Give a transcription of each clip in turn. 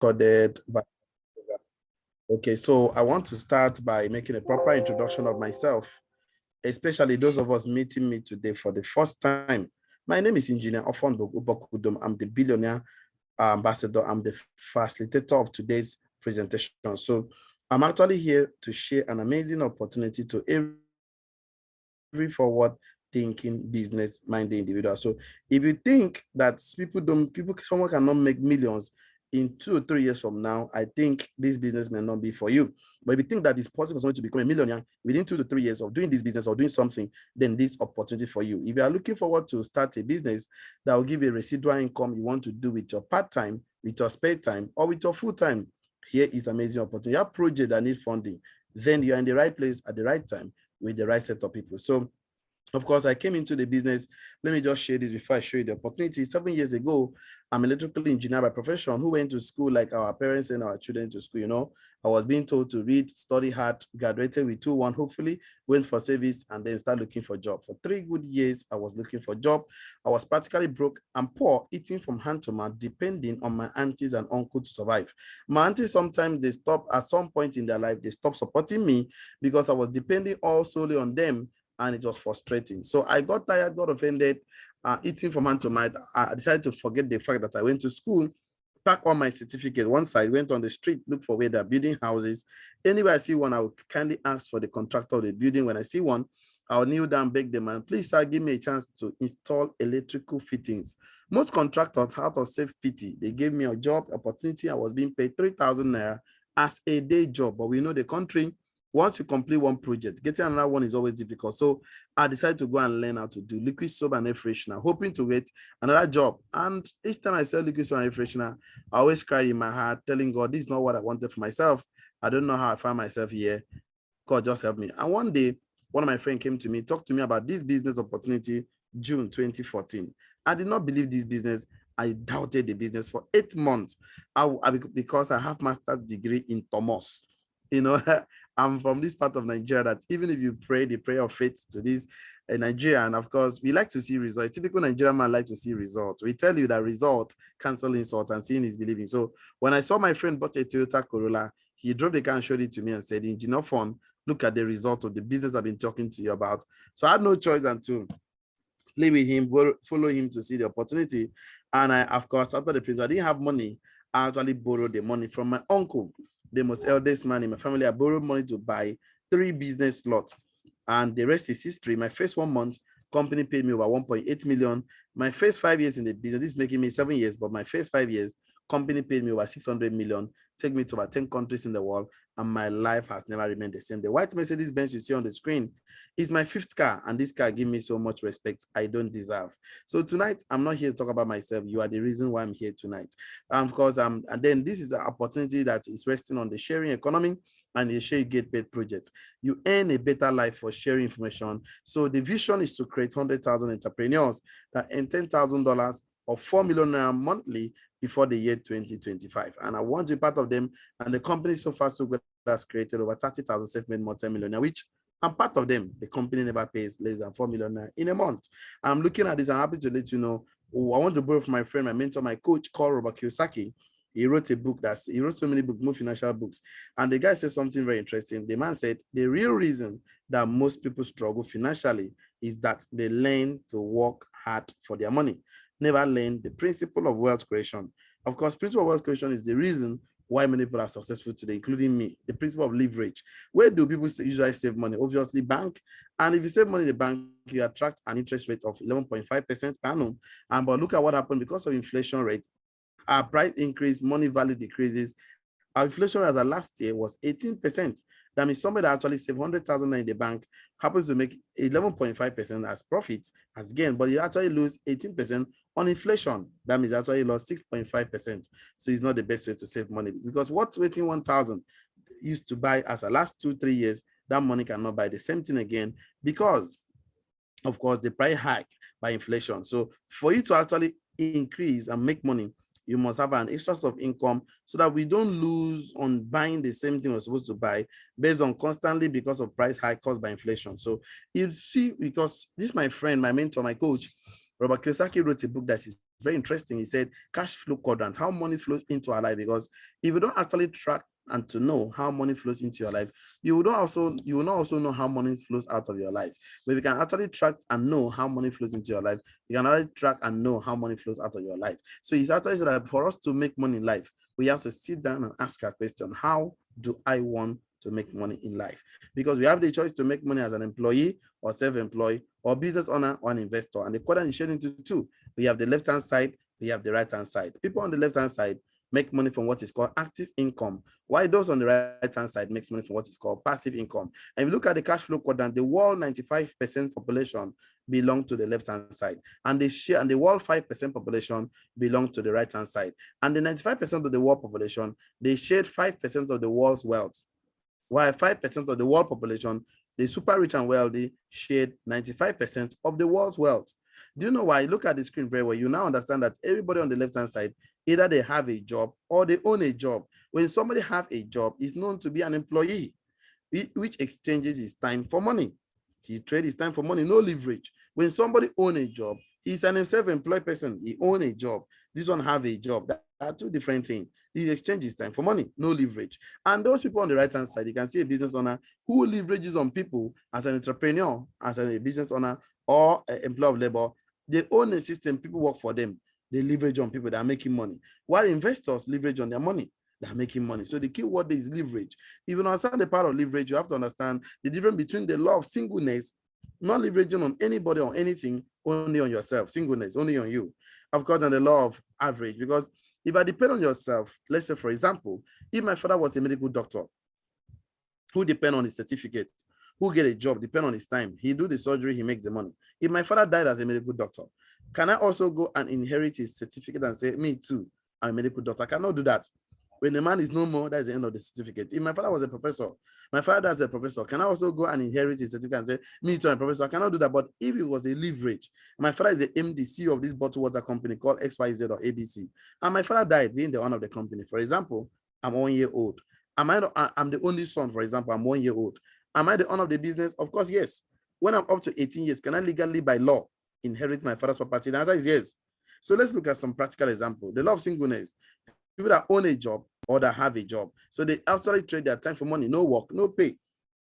Recorded by. Okay, so I want to start by making a proper introduction of myself, especially those of us meeting me today for the first time. My name is Engineer Ofon Bokudum. I'm the billionaire ambassador. I'm the facilitator of today's presentation. So I'm actually here to share an amazing opportunity to every forward thinking business minded individual. So if you think that someone cannot make millions in 2 or 3 years from now, I think this business may not be for you. But if you think that it's possible for someone to become a millionaire within 2 to 3 years of doing this business or doing something, then this opportunity for you. If you are looking forward to start a business that will give a residual income you want to do with your part-time, with your spare time, or with your full-time, here is amazing opportunity. You have project that need funding, then you're in the right place at the right time with the right set of people. So of course, I came into the business. Let me just share this before I show you the opportunity. 7 years ago, I'm an electrical engineer by profession who went to school like our parents and our children to school. I was being told to read, study hard, graduated with 2-1, hopefully, went for service, and then start looking for a job. For 3 good years, I was looking for a job. I was practically broke and poor, eating from hand to mouth, depending on my aunties and uncle to survive. My aunties, sometimes they stop at some point in their life, they stop supporting me because I was depending all solely on them, and it was frustrating. So I got tired, got offended, eating from hand to mouth. I decided to forget the fact that I went to school, pack all my certificates one side, went on the street, look for where they're building houses. Anywhere I see one, I would kindly ask for the contractor of the building. When I see one, I'll kneel down, beg the man, please, sir, give me a chance to install electrical fittings. Most contractors, out of self-pity, they gave me a job opportunity. I was being paid 3,000 naira as a day job, but we know the country, once you complete one project, getting another one is always difficult. So I decided to go and learn how to do liquid soap and air freshener, hoping to get another job. And each time I sell liquid soap and air freshener, I always cry in my heart, telling God, this is not what I wanted for myself. I don't know how I found myself here. God, just help me. And one day, one of my friends came to me, talked to me about this business opportunity, June 2014. I did not believe this business. I doubted the business for 8 months because I have master's degree in Thomas. I'm from this part of Nigeria that even if you pray the prayer of faith to this Nigeria, and of course, we like to see results. Typical Nigerian man like to see results. We tell you that result cancel insult and seeing is believing. So when I saw my friend bought a Toyota Corolla, he drove the car and showed it to me and said, Engineer Fun, look at the result of the business I've been talking to you about. So I had no choice than to play with him, follow him to see the opportunity. And I, of course, after the presentation, I didn't have money. I actually borrowed the money from my uncle, the most eldest man in my family. I borrowed money to buy 3 business lots, and the rest is history. My first 1 month, company paid me over 1.8 million. My first 5 years in the business, this is making me 7 years, but my first 5 years, company paid me over 600 million, take me to about 10 countries in the world, and my life has never remained the same. The white Mercedes Benz you see on the screen is my 5th car, and this car gives me so much respect I don't deserve. So tonight, I'm not here to talk about myself. You are the reason why I'm here tonight. Of course, and then this is an opportunity that is resting on the sharing economy and the Share You Get Paid project. You earn a better life for sharing information. So the vision is to create 100,000 entrepreneurs that earn $10,000 or 4 million naira monthly before the year 2025. And I want to be part of them. And the company so far so good has created over 30,000 self-made multi-millionaires, which I'm part of them. The company never pays less than 4 million in a month. I'm looking at this. I'm happy to let you know. I want to borrow from my friend, my mentor, my coach called Robert Kiyosaki. He wrote a book he wrote so many books, more financial books. And the guy said something very interesting. The man said, the real reason that most people struggle financially is that they learn to work hard for their money, never learn the principle of wealth creation. Of course, principle of wealth creation is the reason why many people are successful today, including me. The principle of leverage. Where do people usually save money? Obviously, bank. And if you save money in the bank, you attract an interest rate of 11.5% per annum. But look at what happened because of inflation rate. Our price increase, money value decreases. Our inflation rate as of last year was 18%. That means somebody that actually saved 100,000 in the bank happens to make 11.5% as profit, as gain, but you actually lose 18% on inflation. That means actually lost 6.5%. So it's not the best way to save money, because what's waiting 1,000 used to buy as a last 2-3 years, that money cannot buy the same thing again because, of course, the price hike by inflation. So for you to actually increase and make money, you must have an extra source of income so that we don't lose on buying the same thing we're supposed to buy based on constantly because of price hike caused by inflation. So you see, because this, my friend, my mentor, my coach, Robert Kiyosaki wrote a book that is very interesting. He said, cash flow quadrant, how money flows into our life. Because if you don't actually track and to know how money flows into your life, you will not also know how money flows out of your life. But if you can actually track and know how money flows into your life, you can actually track and know how money flows out of your life. So he's actually said that for us to make money in life, we have to sit down and ask a question: how do I want to make money in life? Because we have the choice to make money as an employee or self-employed or business owner or an investor. And the quadrant is shared into two. We have the left-hand side, we have the right-hand side. People on the left-hand side make money from what is called active income, while those on the right-hand side makes money from what is called passive income. And if you look at the cash flow quadrant, the world 95% population belong to the left-hand side, and the world 5% population belong to the right-hand side. And the 95% of the world population, they shared 5% of the world's wealth, while 5% of the world population, the super rich and wealthy, shared 95% of the world's wealth. Do you know why? Look at the screen very well. You now understand that everybody on the left-hand side, either they have a job or they own a job. When somebody have a job, is known to be an employee, which exchanges his time for money. He trades his time for money, no leverage. When somebody own a job, he's an self-employed person. He own a job. This one have a job. That are two different things. He exchanges time for money, no leverage. And those people on the right-hand side, you can see a business owner who leverages on people as an entrepreneur, as a business owner, or an employee of labor. They own a system, people work for them. They leverage on people that are making money, while investors leverage on their money. They're making money. So the key word is leverage. If you understand the part of leverage, you have to understand the difference between the law of singleness, not leveraging on anybody or anything, only on yourself, singleness, only on you. Of course, and the law of average, because if I depend on yourself, let's say, for example, if my father was a medical doctor who depend on his certificate, who get a job, depend on his time, he do the surgery, he makes the money. If my father died as a medical doctor, can I also go and inherit his certificate and say, me too, I'm a medical doctor? I cannot do that. When the man is no more, that's the end of the certificate. If my father was a professor, my father is a professor, can I also go and inherit his certificate and say, me too, I'm a professor? I cannot do that. But if it was a leverage, my father is the MD of this bottled water company called XYZ or ABC, and my father died being the owner of the company. For example, I'm 1 year old. I'm the only son, for example, I'm 1 year old. Am I the owner of the business? Of course, yes. When I'm up to 18 years, can I legally, by law, inherit my father's property? The answer is yes. So let's look at some practical example. The law of singleness. People that own a job or that have a job, so they actually trade their time for money, no work, no pay.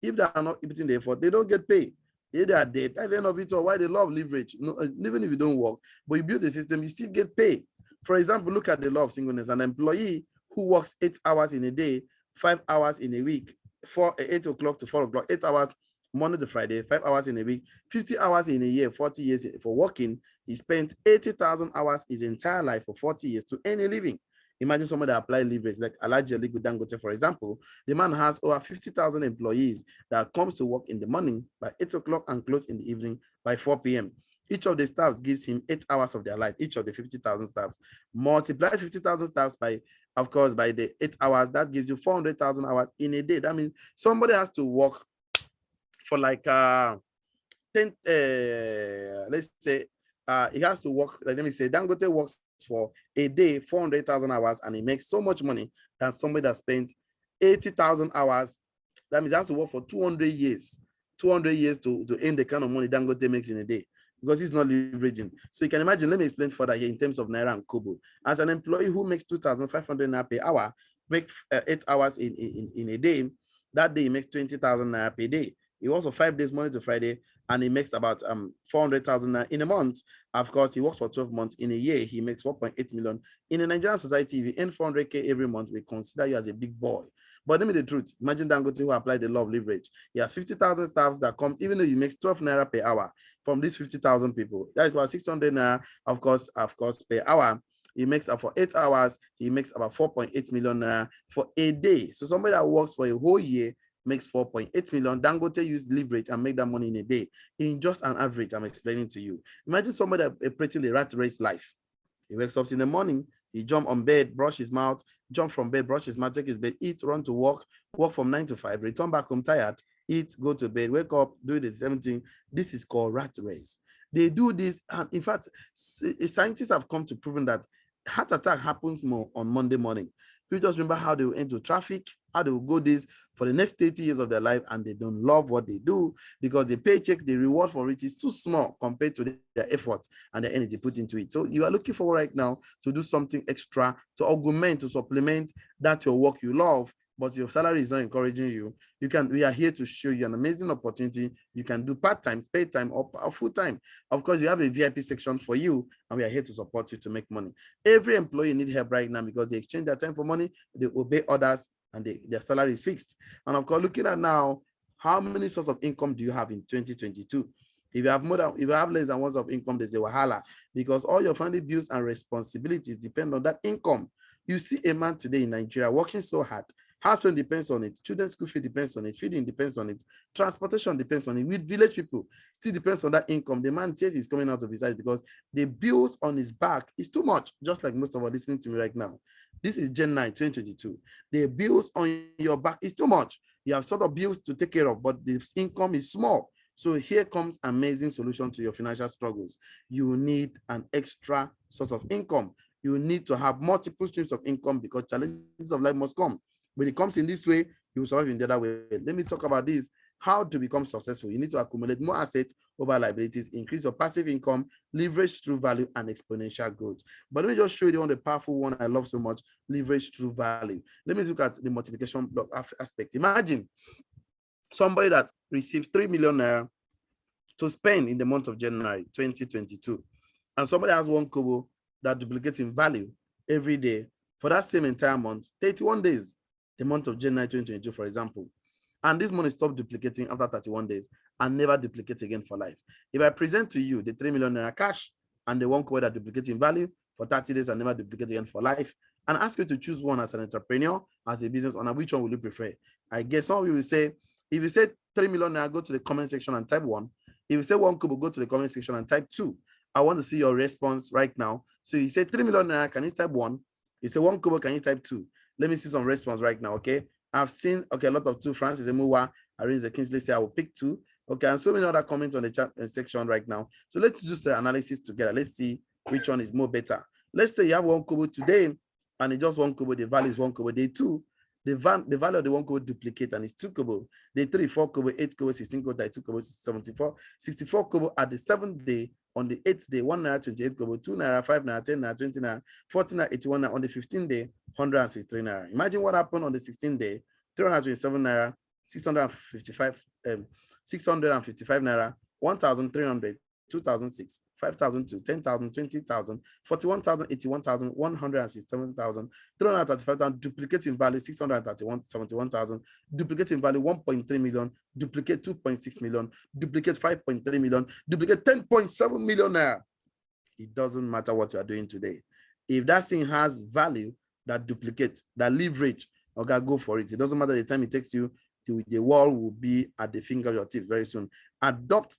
If they are not putting the effort, they don't get paid. If they are dead, at the end of it all, why the law of leverage? No, even if you don't work, but you build a system, you still get paid. For example, look at the law of singleness. An employee who works 8 hours in a day, 5 hours in a week, 8 o'clock to 4 o'clock, 8 hours Monday to Friday, 5 hours in a week, 50 hours in a year, 40 years for working. He spent 80,000 hours his entire life for 40 years to earn a living. Imagine someone that apply leverage, like Alhaji Aliko Dangote, for example. The man has over 50,000 employees that comes to work in the morning by 8 o'clock and close in the evening by 4 p.m. Each of the staffs gives him 8 hours of their life, each of the 50,000 staffs. Multiply 50,000 staffs by, of course, by the 8 hours, that gives you 400,000 hours in a day. That means somebody has to work for like 10, let's say, he has to work, like, let me say, Dangote works for a day 400,000 hours, and he makes so much money than somebody that spent 80,000 hours. That means he has to work for 200 years to earn the kind of money Dangote makes in a day, because he's not leveraging. So you can imagine, let me explain further here in terms of Naira and Kobo. As an employee who makes 2,500 Naira per hour, make 8 hours in a day, that day he makes 20,000 Naira per day. He works for 5 days, Monday to Friday, and he makes about 400,000 in a month. Of course, he works for 12 months. In a year, he makes 4.8 million. In a Nigerian society, if you earn 400K every month, we consider you as a big boy. But let me the truth. Imagine Dangote who applied the law of leverage. He has 50,000 staffs that come, even though he makes 12 Naira per hour from these 50,000 people. That is about 600 Naira, of course, per hour. He makes up for 8 hours. He makes about 4.8 million Naira for a day. So somebody that works for a whole year makes 4.8 million. Dangote used leverage and make that money in a day. In just an average, I'm explaining to you. Imagine somebody operating the rat race life. He wakes up in the morning, he jump on bed, brush his mouth, jump from bed, brush his mouth, take his bed, eat, run to work from 9 to 5, return back home tired, eat, go to bed, wake up, do the same thing. This is called rat race. They do this, and in fact, scientists have come to prove that heart attack happens more on Monday morning. You just remember how they will enter traffic, how they will go this for the next 30 years of their life, and they don't love what they do because the paycheck, the reward for it is too small compared to their effort and the energy put into it. So you are looking forward right now to do something extra to augment, to supplement that your work you love, but your salary is not encouraging you. We are here to show you an amazing opportunity. You can do part-time, paid time, or full-time. Of course, you have a VIP section for you, and we are here to support you to make money. Every employee needs help right now because they exchange their time for money, they obey others, and their salary is fixed. And of course, looking at now, how many sources of income do you have in 2022? If you have less than one source of income, there's a wahala because all your family bills and responsibilities depend on that income. You see a man today in Nigeria working so hard. House rent depends on it. Children's school fee depends on it. Feeding depends on it. Transportation depends on it. With village people, still depends on that income. The man says he's coming out of his eyes because the bills on his back is too much, just like most of us listening to me right now. This is Gen 9, 2022. The bills on your back is too much. You have sort of bills to take care of, but the income is small. So here comes amazing solution to your financial struggles. You need an extra source of income. You need to have multiple streams of income because challenges of life must come. When it comes in this way, you will survive in the other way. Let me talk about this. How to become successful. You need to accumulate more assets over liabilities, increase your passive income, leverage through value, and exponential growth. But let me just show you the one, the powerful one I love so much, leverage through value. Let me look at the multiplication block aspect. Imagine somebody that received 3 million naira to spend in the month of January 2022, and somebody has 1 kobo that duplicates in value every day for that same entire month, 31 days, the month of January 2022, for example. And this money stops duplicating after 31 days and never duplicates again for life. If I present to you the 3 million naira cash and the 1 kobo that duplicates in value for 30 days and never duplicate again for life, and ask you to choose one as an entrepreneur, as a business owner, which one will you prefer? I guess some of you will say, if you say 3 million naira, go to the comment section and type 1. If you say 1 kobo, go to the comment section and type 2. I want to see your response right now. So you say 3 million naira, can you type 1? You say 1 kobo, can you type 2? Let me see some response right now, okay? I've seen, okay, a lot of 2. Francis Emuwa, Arinze Kingsley say I will pick 2. Okay, and so many other comments on the chat section right now. So let's do the analysis together. Let's see which one is more better. Let's say you have 1 kobo today, and it's just 1 kobo, the value is 1 kobo. Day 2, the value of the 1 kobo duplicate, and it's 2 kobo. Day 3, 4 kobo, 8 kobo, 16 kobo, 32 kobo, 74. 64 kobo at the 7th day. On the 8th day, 1 naira 28 kobo, 2 naira, 5 naira, 10 naira, 20 naira, 40 naira, 81 naira. On the 15th day, 163 naira. Imagine what happened on the 16th day, 327 naira, 655 naira, 1,300, 2,006, 5,002, 10,000, 20,000, 41,000, 81,000, 167,000, 335,000, duplicate in value 631, 71,000, duplicate in value 1.3 million, duplicate 2.6 million, duplicate 5.3 million, duplicate 10.7 million naira. It doesn't matter what you are doing today. If that thing has value, that duplicate, that leverage, okay, go for it. It doesn't matter the time it takes you. The wall will be at the finger of your teeth very soon. Adapt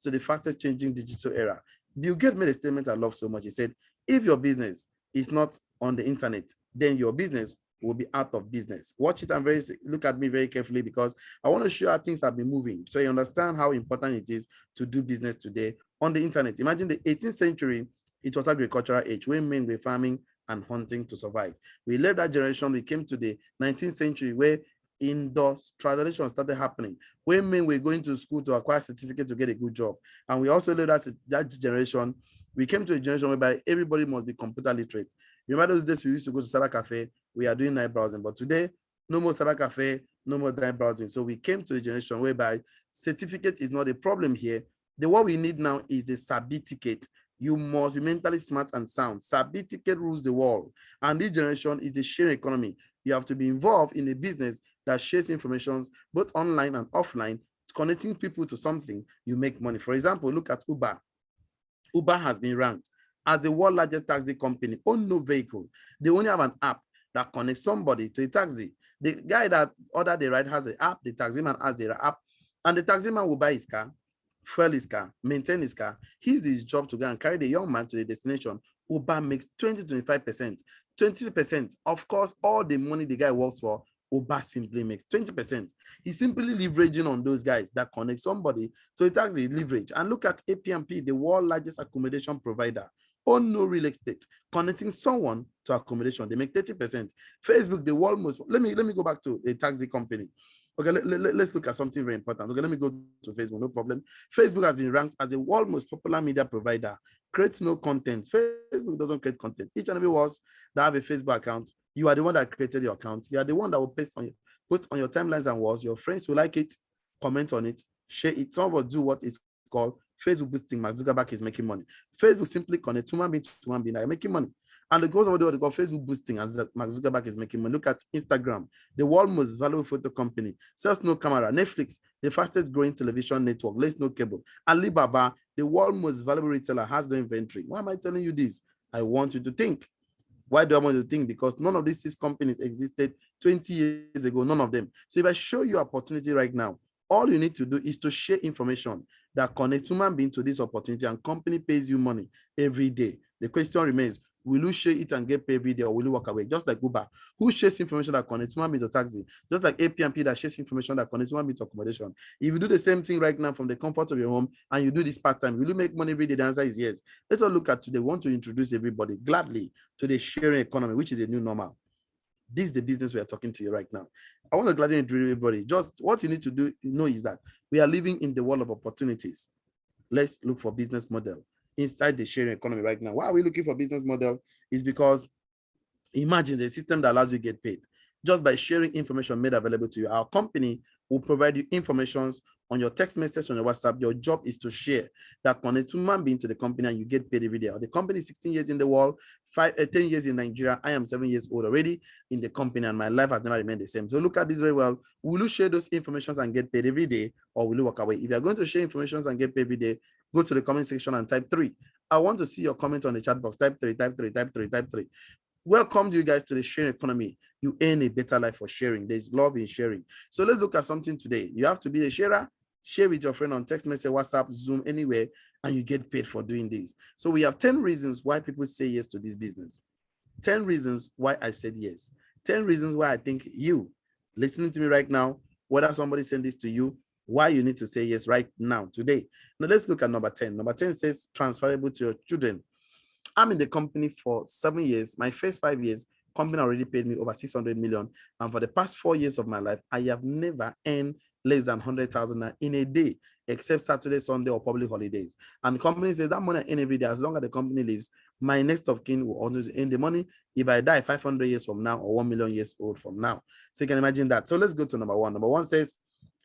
to the fastest changing digital era. Bill Gates made a statement I love so much. He said, if your business is not on the internet, then your business will be out of business. Watch it and look at me very carefully because I want to show you how things have been moving so you understand how important it is to do business today on the internet. Imagine the 18th century, it was agricultural age when men were farming and hunting to survive. We left that generation, we came to the 19th century where industrialization started happening, when men were going to school to acquire certificate to get a good job. And we also left that generation, we came to a generation whereby everybody must be computer literate. Remember those days we used to go to cyber cafe, we are doing night browsing, but today, no more cyber cafe, no more night browsing. So we came to a generation whereby certificate is not a problem here. What we need now is the certificate. You must be mentally smart and sound. Certificate rules the world. And this generation is a sharing economy. You have to be involved in a business that shares information both online and offline, connecting people to something, you make money. For example, look at Uber. Uber has been ranked as the world's largest taxi company, own no vehicle. They only have an app that connects somebody to a taxi. The guy that ordered the ride has the app, the taxi man has the app, and the taxi man will buy his car, fuel his car, maintain his car. It's his job to go and carry the young man to the destination. Uber makes 20-25%. 20%. Of course, all the money the guy works for, Uber simply makes 20%. He's simply leveraging on those guys that connect somebody. So it has the leverage. And look at APMP, the world's largest accommodation provider. own no real estate, connecting someone to accommodation. They make 30%. Facebook, the world most, let me go back to a taxi company. Okay, let's look at something very important. Okay, let me go to Facebook, no problem. Facebook has been ranked as the world most popular media provider. Creates no content. Facebook doesn't create content. Each and every one that have a Facebook account, you are the one that created your account. You are the one that will put on your timelines and walls. Your friends will like it, comment on it, share it. Some of us do what is called Facebook boosting. Mark Zuckerberg is making money. Facebook simply connects human being to human being. They're making money. And the goals of what they call Facebook boosting, as Mark Zuckerberg is making money. Look at Instagram, the world most valuable photo company. Sells no camera. Netflix, the fastest growing television network. Lays no cable. Alibaba, the world most valuable retailer, has no inventory. Why am I telling you this? I want you to think. Why do I want you to think? Because none of these 6 companies existed 20 years ago, none of them. So if I show you opportunity right now, all you need to do is to share information that connects human being to this opportunity, and company pays you money every day. The question remains, will you share it and get paid every day, or will you walk away? Just like Uber, who shares information that connects human being to taxi? Just like APMP that shares information that connects human being to accommodation. If you do the same thing right now from the comfort of your home and you do this part-time, will you make money every day? The answer is yes. Let's all look at today. We want to introduce everybody gladly to the sharing economy, which is a new normal. This is the business we are talking to you right now. I want to gladly introduce everybody. Just what you need to do, is that we are living in the world of opportunities. Let's look for business model inside the sharing economy right now. Why are we looking for business model? Is because imagine the system that allows you to get paid just by sharing information made available to you. Our company will provide you information on your text message, on your WhatsApp. Your job is to share that connects human being to the company, and you get paid every day. The company is 16 years in the world, 10 years in Nigeria. I am 7 years old already in the company, and my life has never remained the same. So look at this very well. Will you share those informations and get paid every day, or will you walk away? If you are going to share information and get paid every day, go to the comment section and type 3. I want to see your comment on the chat box. Type 3, type 3, type 3, type 3. Welcome you guys to the sharing economy. You earn a better life for sharing. There's love in sharing. So let's look at something today. You have to be a sharer. Share with your friend on text message, WhatsApp, Zoom, anywhere, and you get paid for doing this. So we have 10 reasons why people say yes to this business. 10 reasons why I said yes. 10 reasons why I think you listening to me right now, whether somebody sent this to you, why you need to say yes right now, today. Now let's look at number 10. Number 10 says transferable to your children. I'm in the company for 7 years. My first 5 years, company already paid me over 600 million. And for the past 4 years of my life, I have never earned less than 100,000 in a day, except Saturday, Sunday, or public holidays. And the company says that money I earn every day, as long as the company lives, my next of kin will also earn the money if I die 500 years from now or 1 million years old from now. So you can imagine that. So let's go to number 1. Number 1 says,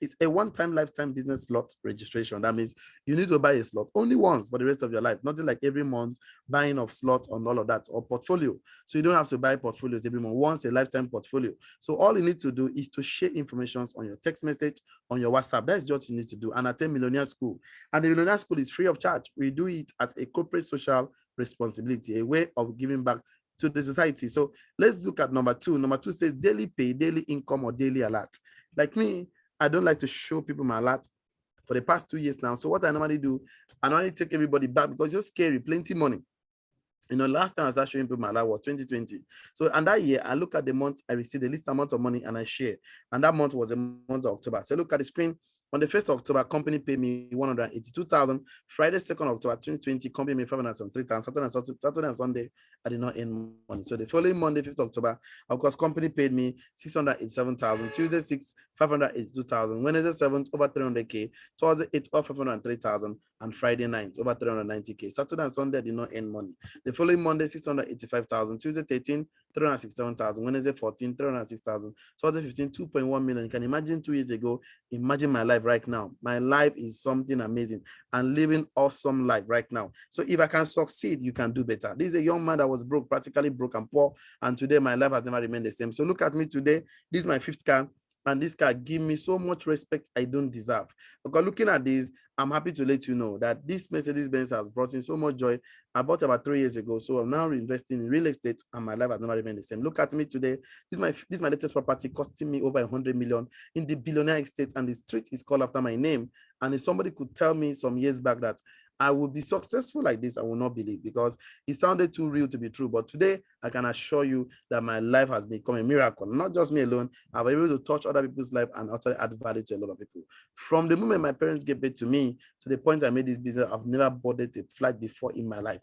it's a one-time lifetime business slot registration. That means you need to buy a slot only once for the rest of your life, nothing like every month buying of slots on all of that, or portfolio. So you don't have to buy portfolios every month, once a lifetime portfolio. So all you need to do is to share information on your text message, on your WhatsApp. That's just what you need to do, and attend Millionaire School. And the Millionaire School is free of charge. We do it as a corporate social responsibility, a way of giving back to the society. So let's look at number 2. Number 2 says daily pay, daily income, or daily alert. Like me, I don't like to show people my alert for the past 2 years now. So what I normally do, I normally take everybody back because it's scary, plenty money. Last time I started showing people my alert was 2020. So, and that year, I look at the month I received the least amount of money and I share. And that month was the month of October. So look at the screen. On the 1st of October, company paid me 182,000. Friday, 2nd October, 2020, company paid me 573,000. Saturday and Sunday, I did not earn money. So the following Monday, 5th October, of course, company paid me 687,000. Tuesday, 6th, 582,000. Wednesday, 7th, over 300K. Thursday, 8th, over 503,000. And Friday, 9th, over 390K. Saturday and Sunday, I did not earn money. The following Monday, 685,000. Tuesday, 13th, 367,000. Wednesday, 14th, 306,000. Thursday, 15th, 2.1 million. You can imagine 2 years ago. Imagine my life right now. My life is something amazing and living awesome life right now. So if I can succeed, you can do better. This is a young man that was broke, practically broke and poor. And today my life has never remained the same. So look at me today. This is my 5th car. And this car gives me so much respect I don't deserve. Because looking at this, I'm happy to let you know that this Mercedes-Benz has brought in so much joy. I bought about 3 years ago. So I'm now investing in real estate and my life has never remained the same. Look at me today. This is my latest property costing me over 100 million in the billionaire estate, and the street is called after my name. And if somebody could tell me some years back that I will be successful like this, I will not believe, because it sounded too real to be true. But today, I can assure you that my life has become a miracle. Not just me alone. I've been able to touch other people's life and also add value to a lot of people. From the moment my parents gave birth to me to the point I made this business, I've never boarded a flight before in my life.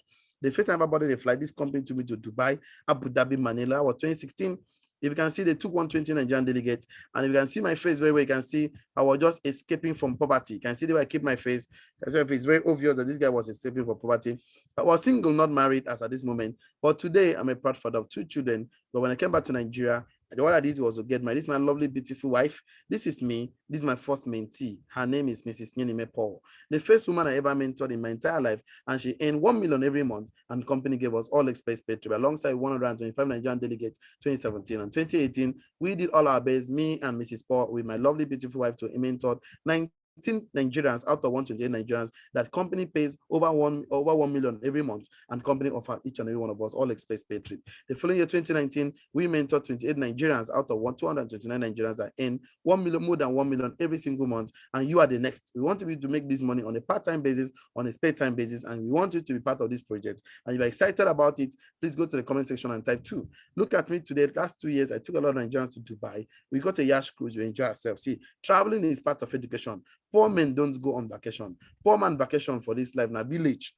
The first time I bought a flight, this company took me to Dubai, Abu Dhabi, Manila, was 2016. If you can see, they took 120 Nigerian delegates. And if you can see my face very well, you can see I was just escaping from poverty. You can see the way I keep my face. It's very obvious that this guy was escaping from poverty. I was single, not married as at this moment. But today, I'm a proud father of 2 children. But when I came back to Nigeria, what I did was to get married. This is my lovely, beautiful wife. This is me. This is my first mentee. Her name is Mrs. Nyenime Paul, the first woman I ever mentored in my entire life. And she earned 1 million every month. And the company gave us all expense paid trip alongside 125 Nigerian delegates, 2017 and 2018. We did all our best, me and Mrs. Paul, with my lovely, beautiful wife, to mentor 19 Nigerians out of 128 Nigerians. That company pays over 1 million every month, and company offers each and every one of us all expense paid trip. The following year, 2019, we mentored 28 Nigerians out of 229 Nigerians that earn 1 million, more than 1 million every single month. And you are the next. We want you to make this money on a part-time basis, on a spare time basis, and we want you to be part of this project. And if you're excited about it, please go to the comment section and type 2. Look at me today. The last 2 years, I took a lot of Nigerians to Dubai. We got a yacht cruise. We enjoy ourselves. See, traveling is part of education. Poor men don't go on vacation. Poor man vacation for this life, now village.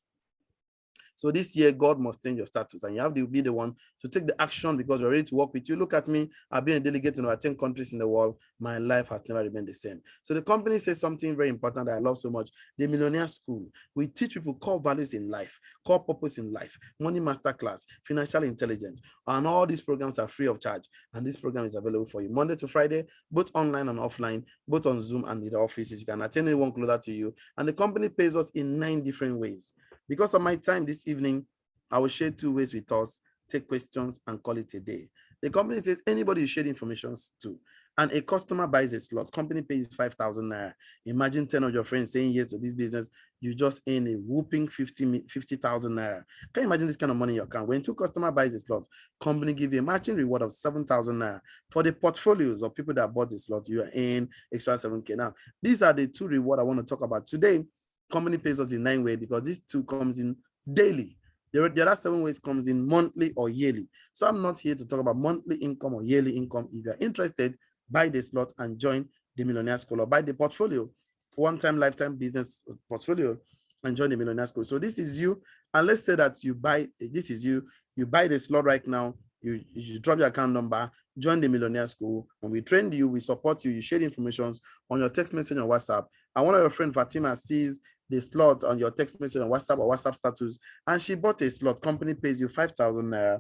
So this year, God must change your status, and you have to be the one to take the action because we're ready to work with you. Look at me. I've been a delegate in over 10 countries in the world. My life has never remained the same. So the company says something very important that I love so much. The Millionaire School. We teach people core values in life, core purpose in life, money masterclass, financial intelligence, and all these programs are free of charge. And this program is available for you Monday to Friday, both online and offline, both on Zoom and in the offices. You can attend anyone closer to you. And the company pays us in 9 different ways. Because of my time this evening, I will share 2 ways with us, take questions, and call it a day. The company says anybody you share information to, and a customer buys a slot, company pays 5,000 naira. Imagine 10 of your friends saying yes to this business, you just earn a whooping 50,000 naira. Can you imagine this kind of money in your account? When 2 customers buys a slot, company give you a matching reward of 7,000 naira. For the portfolios of people that bought the slot, you earn extra 7K. Now, these are the 2 rewards I want to talk about today. Company pays us in 9 ways because these 2 comes in daily. The other 7 ways comes in monthly or yearly. So I'm not here to talk about monthly income or yearly income. If you're interested, buy the slot and join the Millionaire School, or buy the portfolio, one-time lifetime business portfolio, and join the Millionaire School. So this is you, and let's say that you buy, this is you buy the slot right now, you drop your account number, join the Millionaire School, and we train you, we support you, you share the information on your text message on WhatsApp. And one of your friends, Fatima, sees the slot on your text message on WhatsApp or WhatsApp status, and she bought a slot. Company pays you 5,000 naira.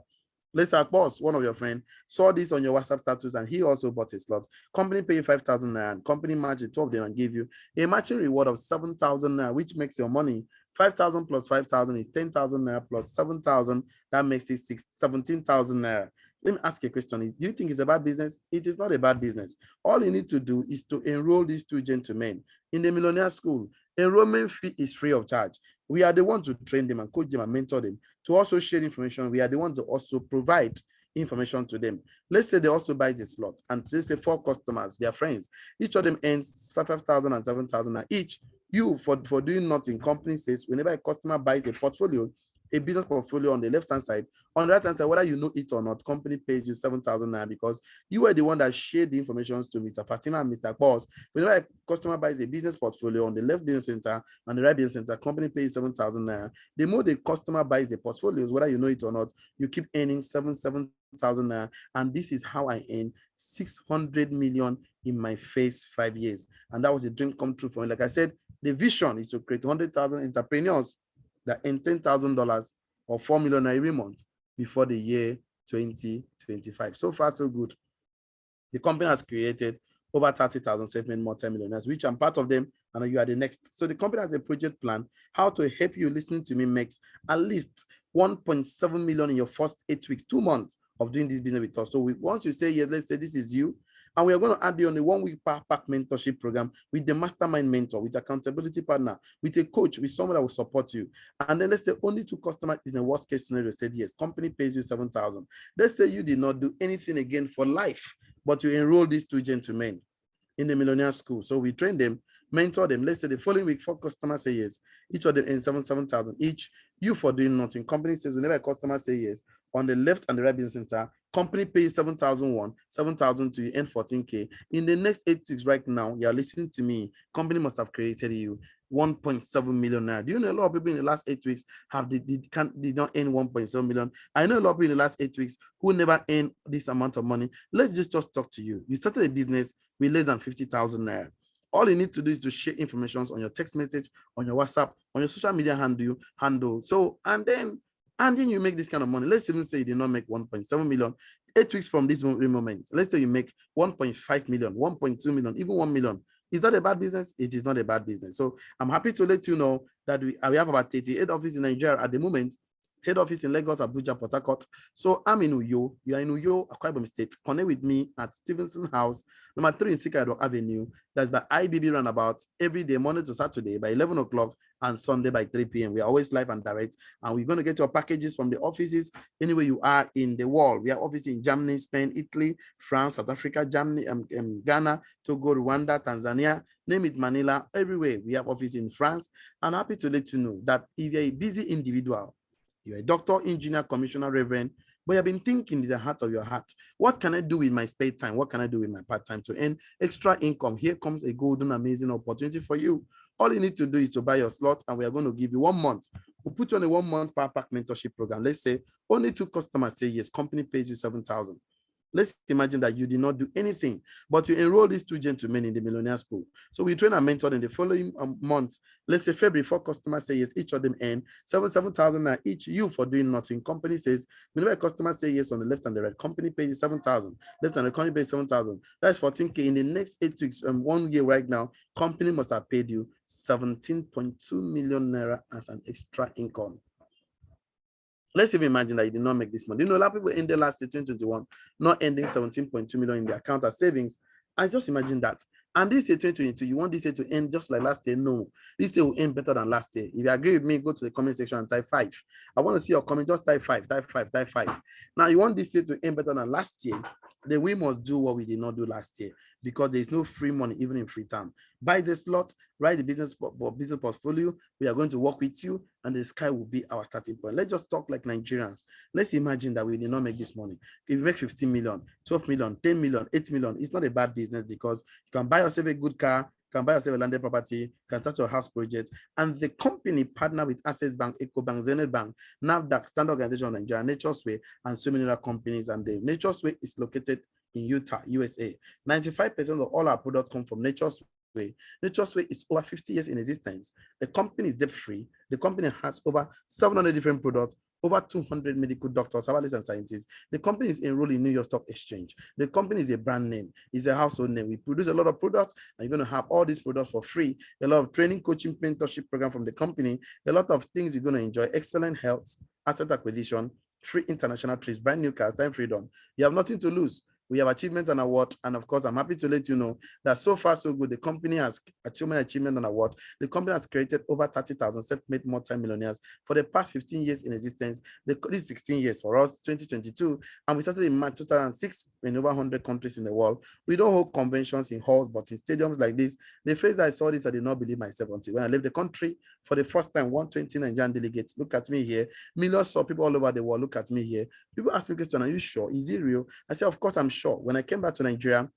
Let's say boss, one of your friends, saw this on your WhatsApp status and he also bought a slot. Company pay you 5,000 naira, and company match the 2 of them and give you a matching reward of 7,000 naira, which makes your money 5,000 plus 5,000 is 10,000 naira plus 7,000. That makes it 17,000 naira. Let me ask you a question. Do you think it's a bad business? It is not a bad business. All you need to do is to enroll these 2 gentlemen in the Millionaire School. Enrollment fee is free of charge. We are the ones to train them and coach them and mentor them. To also share information, we are the ones to also provide information to them. Let's say they also buy the slot, and let's say 4 customers, their friends, each of them earns 5,000 and 7,000 each. You, for doing nothing, company says whenever a customer buys a portfolio, a business portfolio on the left-hand side, on the right-hand side, whether you know it or not, company pays you 7,000 naira because you were the one that shared the information to Mr. Fatima and Mr. Boss. Whenever a customer buys a business portfolio on the left business center and the right business center, company pays 7,000 naira. The more the customer buys the portfolios, whether you know it or not, you keep earning 7,000 naira. And this is how I earn 600 million in my first 5 years. And that was a dream come true for me. Like I said, the vision is to create 100,000 entrepreneurs that earn $10,000 or 4 million every month before the year 2025. So far, so good. The company has created over 30,000 self-made multi-millionaires, which I'm part of them, and you are the next. So the company has a project plan, how to help you listening to me makes at least 1.7 million in your first 8 weeks, 2 months of doing this business with us. So once you say yes, let's say this is you, and we are going to add you on a 1-week pack mentorship program with the mastermind mentor, with accountability partner, with a coach, with someone that will support you. And then let's say only 2 customers in the worst case scenario said yes, company pays you 7,000. Let's say you did not do anything again for life, but you enroll these 2 gentlemen in the Millionaire School. So we train them, mentor them. Let's say the following week, 4 customers say yes. Each of them earn 7,000 each. You for doing nothing. Company says whenever a customer say yes, On the left and the right business center, company pays 7,001, 7,002, you earn 14K. In the next 8 weeks right now, you are listening to me. Company must have created you 1.7 million naira. Do you know a lot of people in the last 8 weeks did not earn 1.7 million? I know a lot of people in the last 8 weeks who never earn this amount of money. Let's just talk to you. You started a business with less than 50,000 naira. All you need to do is to share information on your text message, on your WhatsApp, on your social media handle. So, and then you make this kind of money. Let's even say you did not make 1.7 million. 8 weeks from this moment, let's say you make 1.5 million, 1.2 million, even 1 million. Is that a bad business? It is not a bad business. So I'm happy to let you know that we have about 38 offices in Nigeria at the moment. Head office in Lagos, Abuja, Port Harcourt. So I'm in Uyo. You are in Uyo, Akwa Ibom State. Connect with me at Stevenson House, number 3 in Sikado Avenue. That's by IBB Roundabout every day, Monday to Saturday by 11 o'clock and Sunday by 3 p.m. We are always live and direct. And we're going to get your packages from the offices anywhere you are in the world. We have offices in Germany, Spain, Italy, France, South Africa, Germany, Ghana, Togo, Rwanda, Tanzania, name it, Manila, everywhere. We have offices in France. I'm happy to let you know that if you're a busy individual, you're a doctor, engineer, commissioner, reverend, but you've been thinking in the heart of your heart, what can I do with my spare time? What can I do with my part-time to earn extra income? Here comes a golden, amazing opportunity for you. All you need to do is to buy your slot, and we are going to give you 1 month. We'll put you on a 1-month power pack mentorship program. Let's say only 2 customers say yes, company pays you 7,000. Let's imagine that you did not do anything, but you enroll these 2 gentlemen in the Millionaire School. So we train and mentor in the following month. Let's say February, 4 customers say yes, each of them earn 7,000 each. You for doing nothing. Company says, whenever a customer say yes on the left and the right, company pays 7,000. Left and the company pays 7,000. That's 14K. In the next 8 weeks, 1 year right now, company must have paid you 17.2 million naira as an extra income. Let's even imagine that you did not make this money. You know, a lot of people in the last year, 2021, not ending 17.2 million in their account as savings. I just imagine that. And this year, 2022, you want this year to end just like last year? No. This year will end better than last year. If you agree with me, go to the comment section and type 5. I want to see your comment. Just type 5, type 5, type 5. Now, you want this year to end better than last year, then we must do what we did not do last year, because there is no free money, even in free time. Buy the slot, write the business portfolio. We are going to work with you, and the sky will be our starting point. Let's just talk like Nigerians. Let's imagine that we did not make this money. If you make 15 million, 12 million, 10 million, 8 million, it's not a bad business, because you can buy yourself a good car, can buy yourself a landed property, can start your house project, and the company partner with Access Bank, EcoBank, Zenith Bank, NAFDAC, Standard Organization of Nigeria, Nature's Way, and so many other companies. And the Nature's Way is located in Utah, USA. 95% of all our products come from Nature's Way. Nature's Way is over 50 years in existence. The company is debt-free. The company has over 700 different products, over 200 medical doctors, herbalists, and scientists. The company is enrolled in New York Stock Exchange. The company is a brand name. It's a household name. We produce a lot of products, and you're going to have all these products for free. A lot of training, coaching, mentorship program from the company. A lot of things you're going to enjoy. Excellent health, asset acquisition, free international trips, brand new cars, time freedom. You have nothing to lose. We have achievements and award, and of course, I'm happy to let you know that so far so good. The company has achievement and award. The company has created over 30,000 self-made multi-millionaires for the past 15 years in existence. This 16 years for us, 2022, and we started in March 2006 in over 100 countries in the world. We don't hold conventions in halls, but in stadiums like this. The face that I saw this, I did not believe myself until when I left the country for the first time. 120 Nigerian delegates. Look at me here. Millions of people all over the world. Look at me here. People ask me question, are you sure? Is it real? I say, of course, I'm sure. When I came back to Nigeria,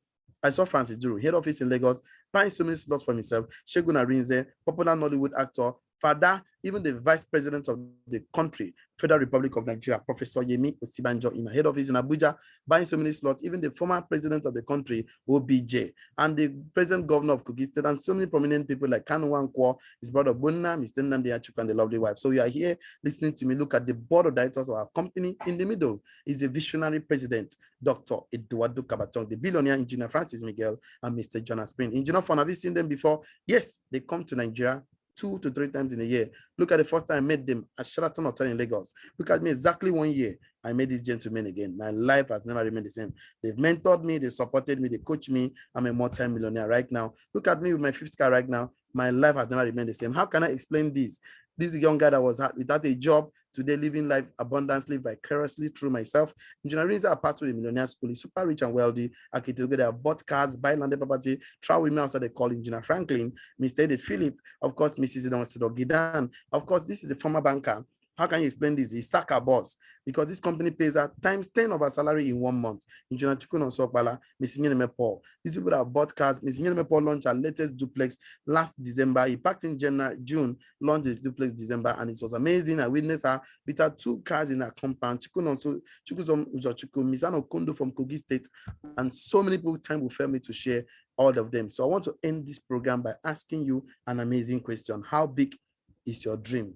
I saw Francis Duru, head office in Lagos, buying so many slots for himself. Segun Arinze, popular Nollywood actor, father, even the vice president of the country, Federal Republic of Nigeria, Professor Yemi Osibanjo, in a head office in Abuja, buying so many slots. Even the former president of the country, OBJ, and the present governor of Kogi State, and so many prominent people like Kanu Wankwo, his brother Bunna, Mr. Nnamdi Achukwu, and the lovely wife. So you are here listening to me. Look at the board of directors of our company. In the middle is a visionary president, Dr. Eduardo Kabatong, the billionaire engineer Francis Miguel, and Mr. Jonas Spring. Engineer Fon, have you seen them before? Yes, they come to Nigeria 2 to 3 times in a year. Look at the first time I met them at Sheraton Hotel in Lagos. Look at me, exactly 1 year. I met these gentlemen again. My life has never remained the same. They've mentored me, they supported me, they coached me. I'm a multi-millionaire right now. Look at me with my 5th car right now. My life has never remained the same. How can I explain this? This young guy that was without a job, today living life abundantly, vicariously through myself. Engineering is a part of the Millionaire School. He's super rich and wealthy. I can tell you they have bought cars, buy landed property, travel with me outside. They call Engineer Franklin, Mr. Edith Philip, of course, Mrs. Gidan. Of course, this is the former banker. How can you explain this? He sack our boss because this company pays her times 10 of our salary in 1 month. These people that bought cars, Mr. Paul launched our latest duplex last December. He packed in June, launched the duplex December, and it was amazing. I witnessed her with her 2 cars in her compound. Misano Kondo from Kogi State, and so many people time will fail me to share all of them. So I want to end this program by asking you an amazing question. How big is your dream?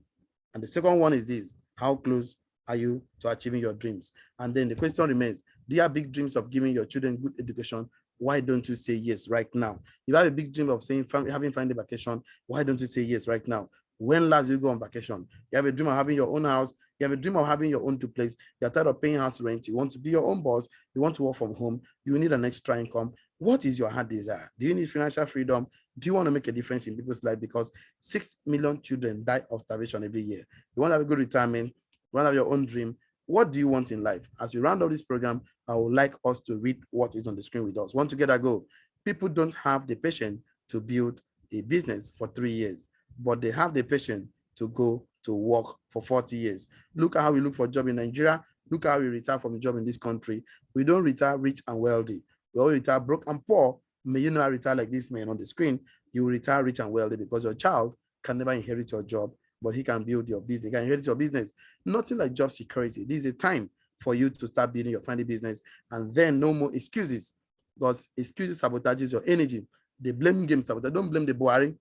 And the second one is this: how close are you to achieving your dreams? And then the question remains: do you have big dreams of giving your children good education? Why don't you say yes right now? If you have a big dream of having family vacation, why don't you say yes right now? When last you go on vacation? You have a dream of having your own house. You have a dream of having your own duplex. You're tired of paying house rent. You want to be your own boss. You want to work from home. You need an extra income. What is your heart desire? Do you need financial freedom? Do you want to make a difference in people's life? Because 6 million children die of starvation every year. You want to have a good retirement. You want to have your own dream. What do you want in life? As we round up this program, I would like us to read what is on the screen with us. One together, go. People don't have the patience to build a business for 3 years, but they have the patience to go to work for 40 years. Look at how we look for a job in Nigeria. Look at how we retire from a job in this country. We don't retire rich and wealthy. We all retire broke and poor. May you not retire like this man on the screen. You will retire rich and wealthy because your child can never inherit your job, but he can build your business. He can inherit your business. Nothing like job security. This is a time for you to start building your family business, and then no more excuses, because excuses sabotages your energy. The blame game sabotage. Don't blame the Buhari.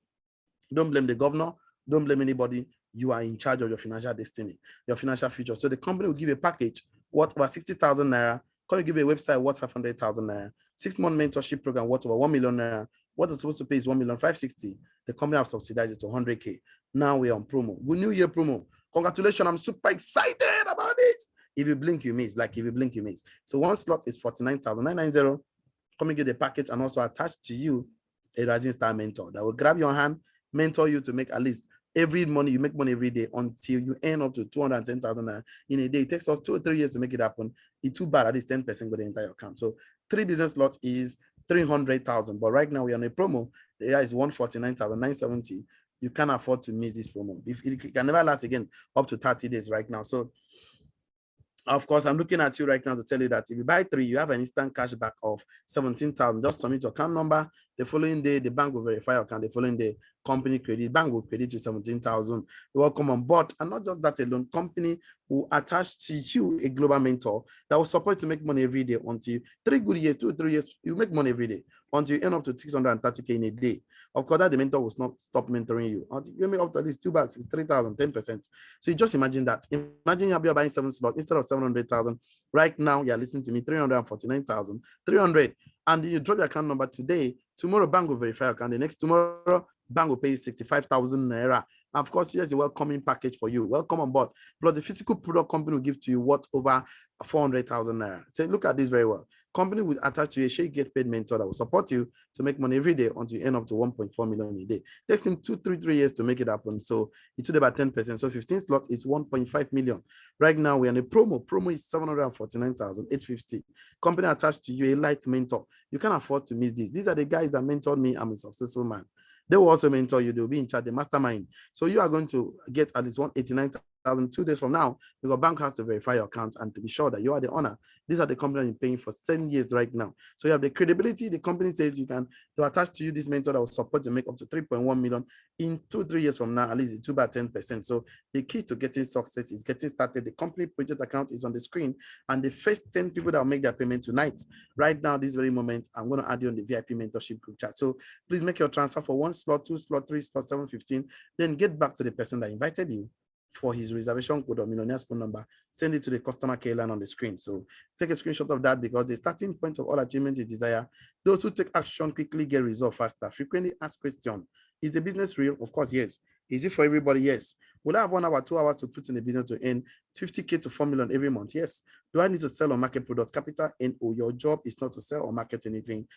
Don't blame the governor. Don't blame anybody. You are in charge of your financial destiny, your financial future. So the company will give a package worth over 60,000 naira. Can you give a website worth 500,000 naira? 6-month mentorship program worth over 1 million naira. What they're supposed to pay is 1,560,000. The company have subsidized it to 100K. Now we're on promo. Good New Year promo. Congratulations. I'm super excited about this. If you blink, you miss. Like if you blink, you miss. So one slot is 49,990. Come and get the package, and also attach to you a rising star mentor that will grab your hand, mentor you to make at least every money. You make money every day until you earn up to 210,000 in a day. It takes us 2 or 3 years to make it happen. It's too bad. At least 10% go the entire account. So 3 business slots is 300,000. But right now we're on a promo. The AI is 149,970. You can't afford to miss this promo. If it can never last again up to 30 days right now. So of course, I'm looking at you right now to tell you that if you buy 3, you have an instant cash back of 17,000. Just submit your account number. The following day, the bank will verify your account. The following day, company credit, bank will credit you 17,000. Welcome on board. And not just that alone, company will attach to you a global mentor that will support you to make money every day until 3 good years, 2 or 3 years, you make money every day until you earn up to 630K in a day. Of course, that the mentor will not stop mentoring you. Until you make up to at least 2 bags, it's 3,000, 10%. So you just imagine that. Imagine you're buying 7 slots instead of 700,000. Right now, you're listening to me, 349,300. And you drop your account number today. Tomorrow, bank will verify your account. The next tomorrow, bank will pay you 65,000 naira. Of course, here's a welcoming package for you. Welcome on board. Plus, the physical product company will give to you what over 400,000 naira. So look at this very well. Company will attach to you a share get paid mentor that will support you to make money every day until you end up to 1.4 million a day. It takes him 3 years to make it happen. So it's about 10%. So 15 slots is 1.5 million. Right now we're on a promo. Promo is 749,850. Company attached to you a light mentor. You can't afford to miss this. These are the guys that mentored me. I'm a successful man. They will also mentor you. They'll be in charge, the mastermind. So you are going to get at least 189,000 2 days from now, because bank has to verify your accounts and to be sure that you are the owner. These are the companies you're paying for 7 years right now. So you have the credibility. The company says you can, to attach to you this mentor that will support you make up to 3.1 million in 2 or 3 years from now, at least it's about 10%. So the key to getting success is getting started. The company project account is on the screen, and the first 10 people that will make their payment tonight, right now, this very moment, I'm going to add you on the VIP mentorship group chat. So please make your transfer for 1 slot, 2 slot, 3 slot, 715. Then get back to the person that invited you for his reservation code or millionaire's phone number. Send it to the customer care line on the screen. So take a screenshot of that, because the starting point of all achievement is desire. Those who take action quickly get results faster. Frequently ask questions. Is the business real? Of course, yes. Is it for everybody? Yes. Will I have 1 hour, 2 hours to put in the business to earn 50K to 4 million every month? Yes. Do I need to sell or market products? Capital NO. Your job is not to sell or market anything.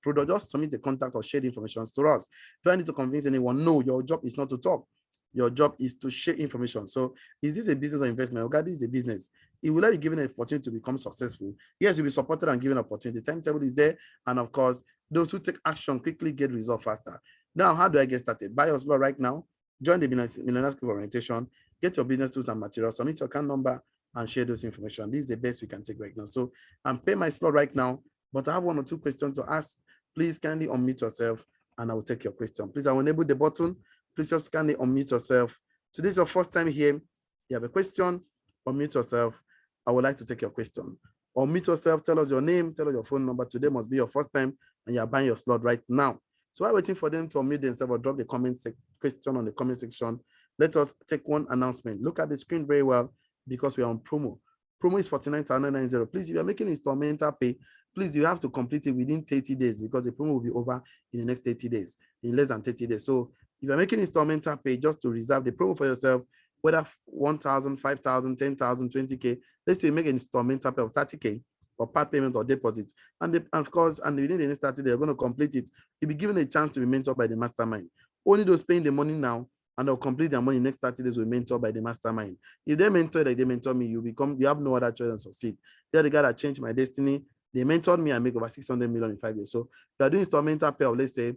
Product, just submit the contact or share the information to us. Do I need to convince anyone? No, your job is not to talk. Your job is to share information. So is this a business or investment? Okay, this is a business. It will be given an opportunity to become successful. Yes, you'll be supported and given an opportunity. The timetable is there. And of course, those who take action quickly get results faster. Now, how do I get started? Buy your slot right now. Join the Millionaires Club orientation. Get your business tools and materials, submit your account number, and share those information. This is the best we can take right now. So I'm paying my slot right now, but I have 1 or 2 questions to ask. Please kindly unmute yourself and I will take your question. Please, I will enable the button. Please just kindly unmute yourself. So this is your first time here. You have a question, unmute yourself. I would like to take your question. Unmute yourself, tell us your name, tell us your phone number. Today must be your first time and you are buying your slot right now. So while waiting for them to unmute themselves or drop the question on the comment section, let us take one announcement. Look at the screen very well because we are on promo. Promo is 49,990. Please, if you are making instrumental pay, please, you have to complete it within 30 days because the promo will be over in the next 30 days, in less than 30 days. So if you're making instrumental pay, just to reserve the promo for yourself, whether 1,000, 5,000, 10,000, 20K, let's say you make an instrumental pay of 30K or part payment or deposit. And of course, and within the next 30 days, they're going to complete it. You'll be given a chance to be mentored by the mastermind. Only those paying the money now and they'll complete their money next 30 days will be mentored by the mastermind. If they mentor like they mentor me, you have no other choice than succeed. They're the guy that changed my destiny. They mentored me and make over 600 million in 5 years. So you're doing instrumental pay of, let's say,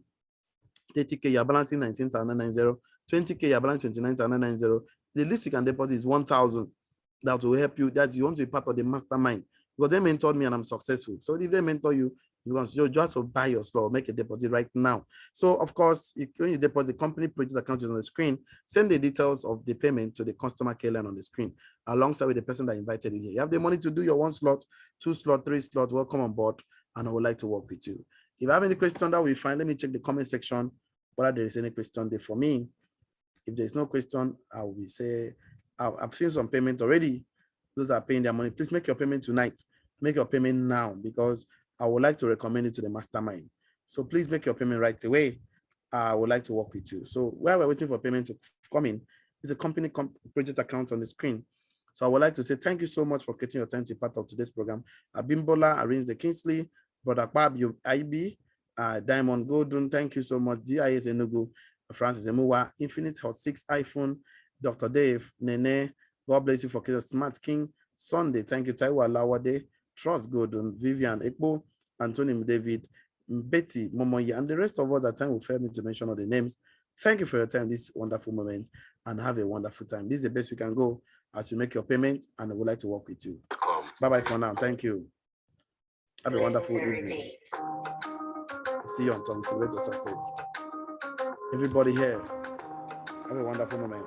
30K, you're balancing 19,990, 20K, you're balancing 29,990. The least you can deposit is 1,000. That will help you. That you want to be part of the mastermind. Because they mentored me and I'm successful. So if they mentor you, you just buy your slot, make a deposit right now. So of course, when you deposit, the company project account is on the screen. Send the details of the payment to the customer care line on the screen, alongside with the person that invited you here. You have the money to do your 1 slot, 2 slot, 3 slots. Welcome on board, and I would like to work with you. If you have any question that we find, let me check the comment section whether there is any question there for me. If there's no question, I will say I've seen some payment already. Those are paying their money. Please make your payment tonight. Make your payment now because I would like to recommend it to the mastermind. So please make your payment right away. I would like to work with you. So while we're waiting for payment to come in, is a company project account on the screen. So I would like to say thank you so much for creating your time to be part of today's program. Abimbola, Arinze Kingsley, Brother Pab, IB, Diamond Golden, thank you so much. DIS Enugu, Francis Emuwa, Infinite Hot 6 iPhone, Dr. Dave, Nene, God bless you for Smart King, Sunday, thank you, Taiwa Lawade, Trust Golden, Vivian Ekpo, Anthony David, Betty Momoye, and the rest of us at time will fail me to mention all the names. Thank you for your time, this wonderful moment, and have a wonderful time. This is the best we can go as you make your payment, and I would like to work with you. Bye-bye for now. Thank you. Have a wonderful evening. See you on top. It's a way to success. Everybody here, have a wonderful moment.